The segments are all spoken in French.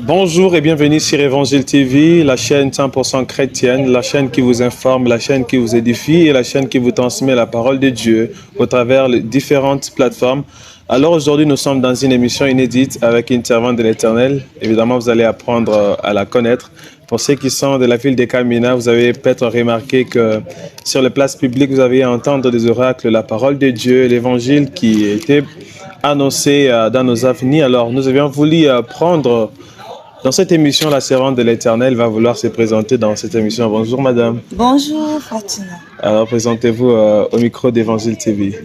Bonjour et bienvenue sur Évangile TV, la chaîne 100% chrétienne, la chaîne qui vous informe, la chaîne qui vous édifie et la chaîne qui vous transmet la parole de Dieu au travers les différentes plateformes. Alors aujourd'hui, nous sommes dans une émission inédite avec une servante de l'Éternel. Évidemment, vous allez apprendre à la connaître. Pour ceux qui sont de la ville de Camina, vous avez peut-être remarqué que sur les places publiques, vous avez à entendre des oracles, la parole de Dieu, l'évangile qui était annoncé dans nos avenirs. Alors nous avions voulu prendre dans cette émission, la servante de l'Éternel va vouloir se présenter dans cette émission. Bonjour madame. Bonjour Fatima. Alors présentez-vous au micro d'Évangile TV.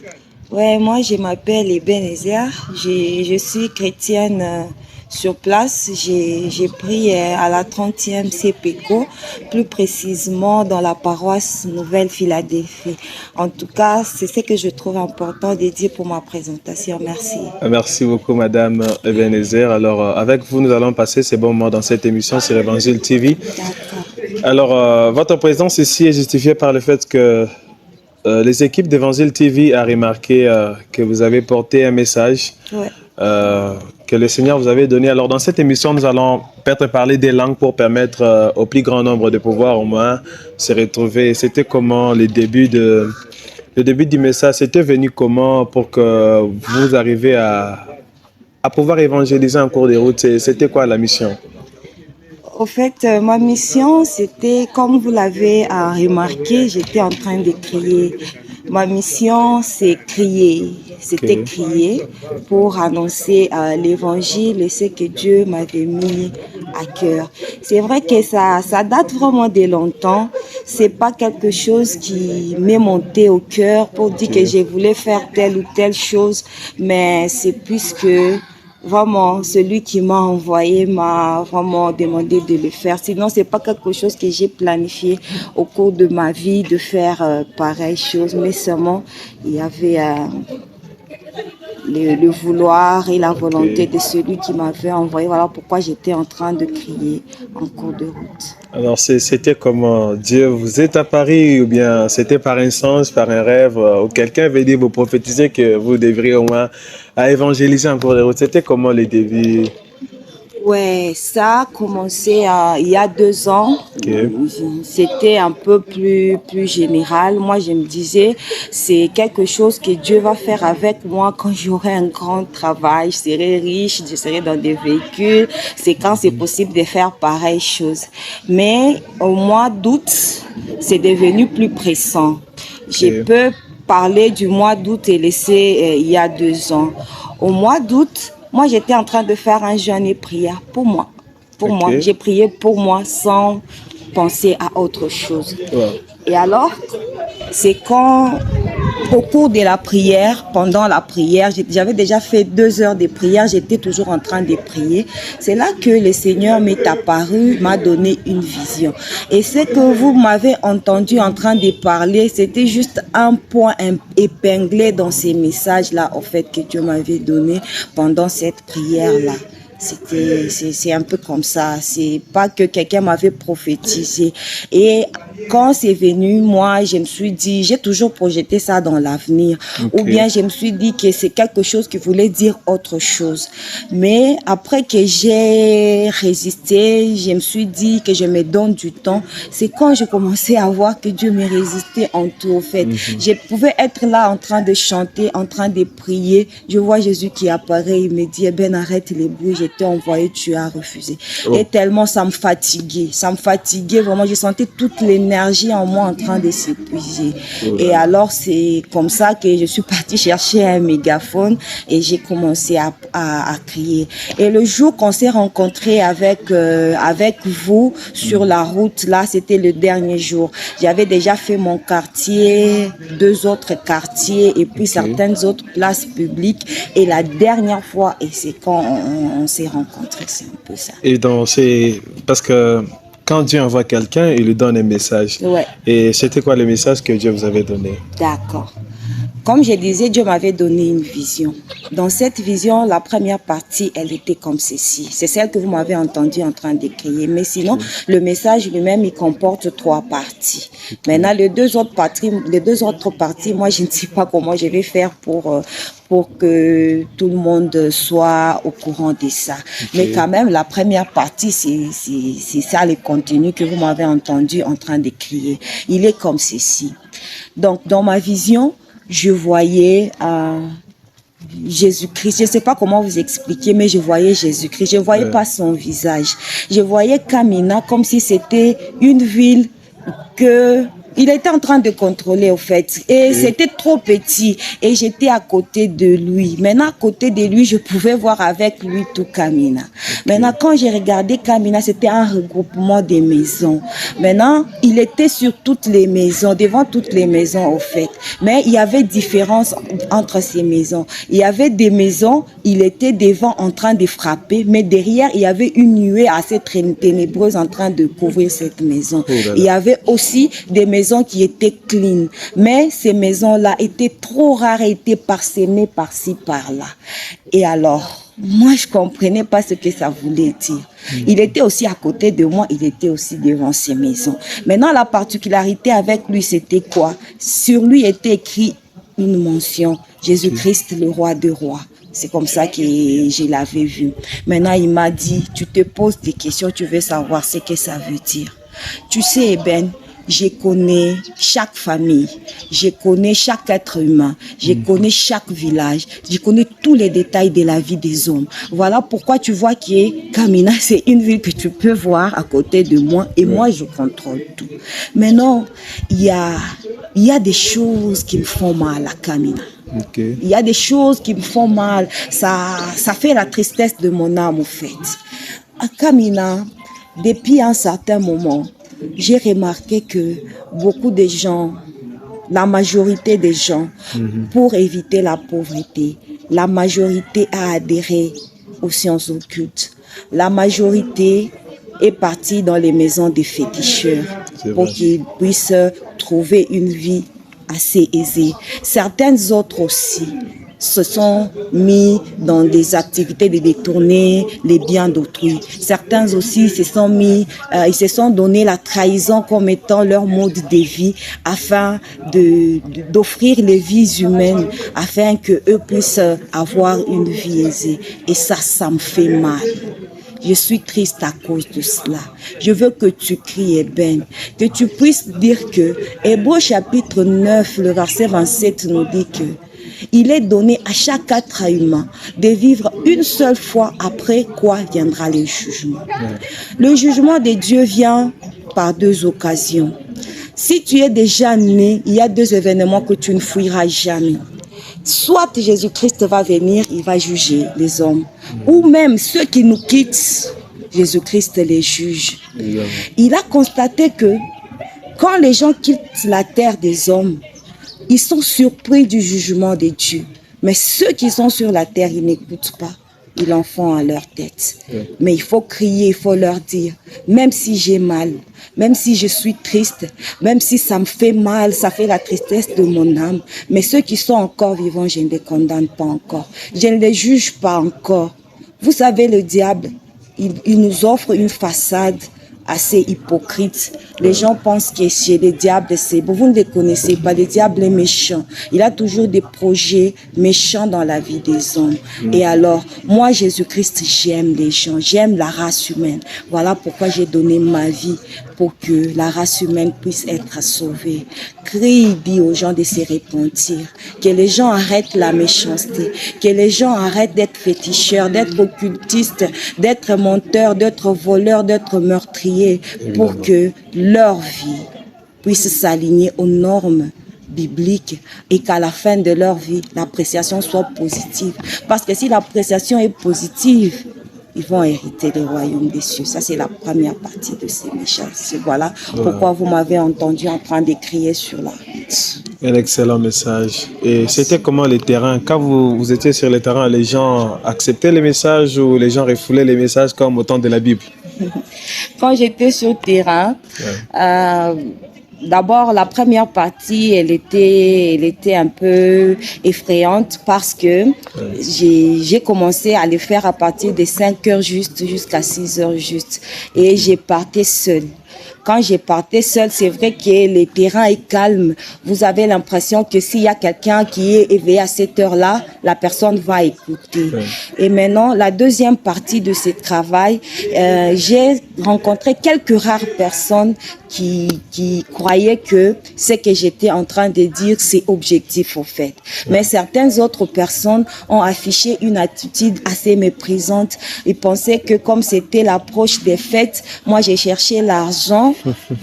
Ouais, moi je m'appelle Ebenezer. Je suis chrétienne sur place. J'ai pris à la 30e CPECO, plus précisément dans la paroisse Nouvelle-Philadelphie. En tout cas, c'est ce que je trouve important de dire pour ma présentation. Merci. Merci beaucoup madame Ebenezer. Alors avec vous, nous allons passer ces bons moments dans cette émission sur Évangile TV. D'accord. Alors votre présence ici est justifiée par le fait que les équipes d'Évangile TV a remarqué que vous avez porté un message Ouais. que le Seigneur vous avait donné. Alors dans cette émission, nous allons peut-être parler des langues pour permettre au plus grand nombre de pouvoir au moins se retrouver. C'était comment le début du message? C'était venu comment pour que vous arriviez à pouvoir évangéliser en cours de route? C'était quoi la mission? Au fait, ma mission, c'était, comme vous l'avez remarqué, j'étais en train de crier. Ma mission, c'est crier. C'était crier pour annoncer l'évangile et ce que Dieu m'avait mis à cœur. C'est vrai que ça date vraiment de longtemps. C'est pas quelque chose qui m'est monté au cœur pour dire que je voulais faire telle ou telle chose, mais c'est plus que vraiment, celui qui m'a envoyé m'a vraiment demandé de le faire. Sinon, c'est pas quelque chose que j'ai planifié au cours de ma vie de faire pareille chose, mais seulement il y avait le vouloir et la volonté de celui qui m'avait envoyé. Voilà pourquoi j'étais en train de crier en cours de route. Alors, c'était comment? Dieu vous est apparu ou bien c'était par un songe, par un rêve ou quelqu'un avait dit vous prophétiser que vous devriez au moins à évangéliser en cours de route? C'était comment le début? Ouais, ça a commencé il y a 2 ans. Okay. C'était un peu plus général. Moi, je me disais, c'est quelque chose que Dieu va faire avec moi quand j'aurai un grand travail. Je serai riche, je serai dans des véhicules. C'est quand c'est possible de faire pareille chose. Mais au mois d'août, c'est devenu plus pressant. Okay. Je peux parler du mois d'août et laisser il y a 2 ans. Au mois d'août, moi, j'étais en train de faire un jeûne et prière pour moi. Pour moi, j'ai prié pour moi sans penser à autre chose. Wow. Et alors, c'est quand, au cours de la prière, pendant la prière, j'avais déjà fait 2 heures de prière, j'étais toujours en train de prier. C'est là que le Seigneur m'est apparu, m'a donné une vision. Et ce que vous m'avez entendu en train de parler, c'était juste un point épinglé dans ces messages-là, en fait, que Dieu m'avait donné pendant cette prière-là. C'est un peu comme ça. C'est pas que quelqu'un m'avait prophétisé. Et quand c'est venu, moi, je me suis dit, j'ai toujours projeté ça dans l'avenir. Ou bien je me suis dit que c'est quelque chose qui voulait dire autre chose. Mais après que j'ai résisté, je me suis dit que je me donne du temps. C'est quand je commençais à voir que Dieu me résistait en tout, au fait. Je pouvais être là en train de chanter, en train de prier. Je vois Jésus qui apparaît, il me dit, eh ben, arrête les bruits, je t'ai envoyé, tu as refusé. Et tellement ça me fatiguait vraiment. Je sentais toute l'énergie en moi en train de s'épuiser. Et alors, c'est comme ça que je suis partie chercher un mégaphone et j'ai commencé à crier. Et le jour qu'on s'est rencontrés avec vous sur la route, là, c'était le dernier jour. J'avais déjà fait mon quartier, 2 autres quartiers et puis certaines autres places publiques. Et la dernière fois, et c'est quand on s'est rencontrés, c'est un peu ça. Et donc, c'est parce que quand Dieu envoie quelqu'un, il lui donne un message. Ouais. Et c'était quoi le message que Dieu vous avait donné? D'accord. Comme je disais, Dieu m'avait donné une vision. Dans cette vision, la première partie, elle était comme ceci. C'est celle que vous m'avez entendue en train de crier. Mais sinon, le message lui-même, il comporte 3 parties. Maintenant, les deux autres parties, moi, je ne sais pas comment je vais faire pour pour que tout le monde soit au courant de ça. Okay. Mais quand même, la première partie, c'est ça le contenu que vous m'avez entendu en train de crier. Il est comme ceci. Donc, dans ma vision, je voyais Jésus-Christ. Je ne sais pas comment vous expliquer, mais je voyais Jésus-Christ. Je ne voyais pas son visage. Je voyais Kamina comme si c'était une ville que il était en train de contrôler, au fait. Et c'était trop petit. Et j'étais à côté de lui. Maintenant, à côté de lui, je pouvais voir avec lui tout Kamina. Maintenant, quand j'ai regardé Kamina, c'était un regroupement des maisons. Maintenant, il était sur toutes les maisons, devant toutes les maisons, au fait. Mais il y avait différence entre ces maisons. Il y avait des maisons, il était devant en train de frapper, mais derrière, il y avait une nuée assez ténébreuse en train de couvrir cette maison. Il y avait aussi des maisons qui étaient clean, mais ces maisons-là étaient trop rares et étaient parsemées par-ci, par-là. Et alors, moi, je comprenais pas ce que ça voulait dire. Il était aussi à côté de moi, il était aussi devant ces maisons. Maintenant, la particularité avec lui, c'était quoi? Sur lui était écrit une mention, Jésus-Christ, le roi des rois. C'est comme ça que je l'avais vu. Maintenant, il m'a dit, tu te poses des questions, tu veux savoir ce que ça veut dire. Tu sais, Ben, je connais chaque famille, je connais chaque être humain, je connais chaque village, je connais tous les détails de la vie des hommes. Voilà pourquoi tu vois que Kamina, c'est une ville que tu peux voir à côté de moi et moi, je contrôle tout. Maintenant, il y a des choses qui me font mal à Kamina. Okay. Il y a des choses qui me font mal. Ça fait la tristesse de mon âme, au fait. À Kamina, depuis un certain moment, j'ai remarqué que beaucoup de gens, la majorité des gens, pour éviter la pauvreté, la majorité a adhéré aux sciences occultes. La majorité est partie dans les maisons des féticheurs pour qu'ils puissent trouver une vie assez aisée. Certaines autres aussi se sont mis dans des activités de détourner les biens d'autrui. Certains aussi se sont mis, ils se sont donné la trahison comme étant leur mode de vie afin d'offrir les vies humaines, afin que eux puissent avoir une vie aisée. Et ça me fait mal. Je suis triste à cause de cela. Je veux que tu cries, Ben, que tu puisses dire que Hébreux chapitre 9, le verset 27 nous dit que il est donné à chaque être humain de vivre une seule fois, après quoi viendra le jugement. Le jugement de Dieu vient par deux occasions. Si tu es déjà né, il y a deux événements que tu ne fuiras jamais. Soit Jésus-Christ va venir, il va juger les hommes. Ou même ceux qui nous quittent, Jésus-Christ les juge. Il a constaté que quand les gens quittent la terre des hommes, ils sont surpris du jugement de Dieu. Mais ceux qui sont sur la terre, ils n'écoutent pas. Ils en font à leur tête. Mais il faut crier, il faut leur dire, même si j'ai mal, même si je suis triste, même si ça me fait mal, ça fait la tristesse de mon âme, mais ceux qui sont encore vivants, je ne les condamne pas encore. Je ne les juge pas encore. Vous savez, le diable, il nous offre une façade assez hypocrite. Les gens pensent que chez le diable, c'est bon. Vous ne le connaissez pas. Le diable est méchant. Il a toujours des projets méchants dans la vie des hommes. Et alors, moi, Jésus-Christ, j'aime les gens. J'aime la race humaine. Voilà pourquoi j'ai donné ma vie pour que la race humaine puisse être sauvée. Crie, dit aux gens de se repentir. Que les gens arrêtent la méchanceté. Que les gens arrêtent d'être féticheurs, d'être occultistes, d'être menteurs, d'être voleurs, d'être meurtriers. Pour que leur vie puisse s'aligner aux normes bibliques et qu'à la fin de leur vie, l'appréciation soit positive. Parce que si l'appréciation est positive, ils vont hériter le royaume des cieux. Ça, c'est la première partie de ces messages. Voilà pourquoi vous m'avez entendu en train de crier sur la route. Un excellent message. Et c'était comment le terrain? Quand vous étiez sur le terrain, les gens acceptaient les messages ou les gens refoulaient les messages comme au temps de la Bible? Quand j'étais sur le terrain, d'abord, la première partie, elle était un peu effrayante parce que j'ai commencé à le faire à partir de 5 heures juste jusqu'à 6 heures juste. Et j'ai parti seule. quand je partais seule, c'est vrai que le terrain est calme. Vous avez l'impression que s'il y a quelqu'un qui est éveillé à cette heure-là, la personne va écouter. Ouais. Et maintenant, la deuxième partie de ce travail, j'ai rencontré quelques rares personnes qui croyaient que ce que j'étais en train de dire, c'est objectif au fait. Mais certaines autres personnes ont affiché une attitude assez méprisante. Ils pensaient que comme c'était l'approche des fêtes, moi j'ai cherché l'argent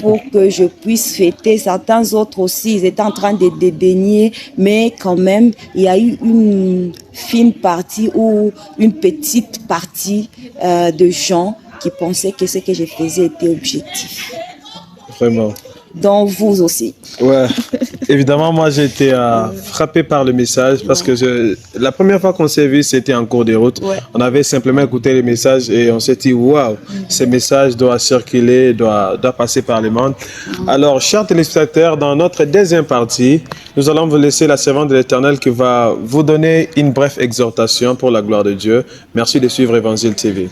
pour que je puisse fêter. Certains autres aussi, ils étaient en train de dédaigner, mais quand même, il y a eu une fine partie ou une petite partie de gens qui pensaient que ce que je faisais était objectif. Vraiment. Donc vous aussi. Ouais, évidemment, moi j'ai été frappé par le message parce que la première fois qu'on s'est vu, c'était en cours de route. Ouais. On avait simplement écouté les messages et on s'est dit waouh, ces messages doivent circuler, doivent passer par le monde. Alors, chers téléspectateurs, dans notre deuxième partie, nous allons vous laisser la servante de l'Éternel qui va vous donner une brève exhortation pour la gloire de Dieu. Merci de suivre Évangile TV.